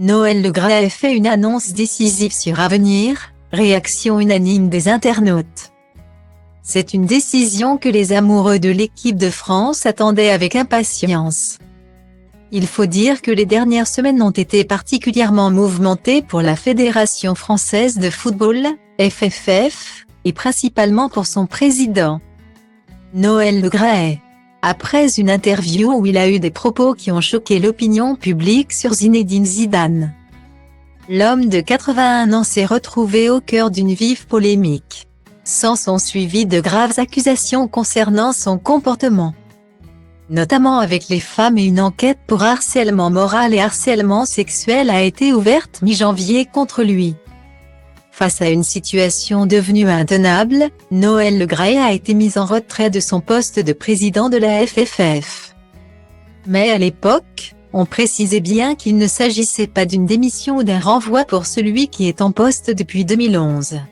Noël Le Graët fait une annonce décisive sur Avenir, réaction unanime des internautes. C'est une décision que les amoureux de l'équipe de France attendaient avec impatience. Il faut dire que les dernières semaines ont été particulièrement mouvementées pour la Fédération française de football, FFF, et principalement pour son président, Noël Le Graët. Après une interview où il a eu des propos qui ont choqué l'opinion publique sur Zinedine Zidane, l'homme de 81 ans s'est retrouvé au cœur d'une vive polémique. S'en sont suivies de graves accusations concernant son comportement, notamment avec les femmes, et une enquête pour harcèlement moral et harcèlement sexuel a été ouverte mi-janvier contre lui. Face à une situation devenue intenable, Noël Le Graët a été mis en retrait de son poste de président de la FFF. Mais à l'époque, on précisait bien qu'il ne s'agissait pas d'une démission ou d'un renvoi pour celui qui est en poste depuis 2011.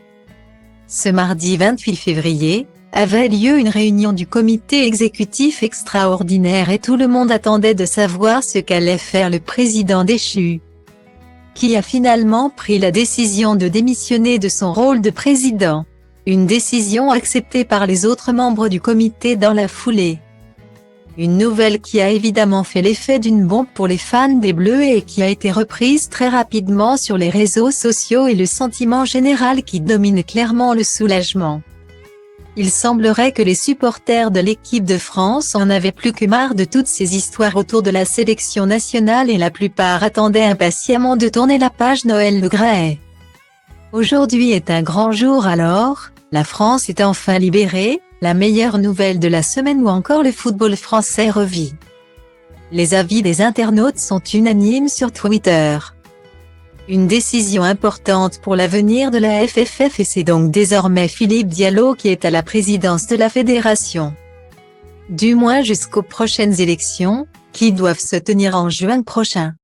Ce mardi 28 février, avait lieu une réunion du comité exécutif extraordinaire et tout le monde attendait de savoir ce qu'allait faire le président déchu, qui a finalement pris la décision de démissionner de son rôle de président. Une décision acceptée par les autres membres du comité dans la foulée. Une nouvelle qui a évidemment fait l'effet d'une bombe pour les fans des Bleus et qui a été reprise très rapidement sur les réseaux sociaux, et le sentiment général qui domine clairement le soulagement. Il semblerait que les supporters de l'équipe de France en avaient plus que marre de toutes ces histoires autour de la sélection nationale et la plupart attendaient impatiemment de tourner la page Noël Le Graët. Aujourd'hui est un grand jour alors, la France est enfin libérée, la meilleure nouvelle de la semaine, ou encore le football français revit. Les avis des internautes sont unanimes sur Twitter. Une décision importante pour l'avenir de la FFF, et c'est donc désormais Philippe Diallo qui est à la présidence de la fédération. Du moins jusqu'aux prochaines élections, qui doivent se tenir en juin prochain.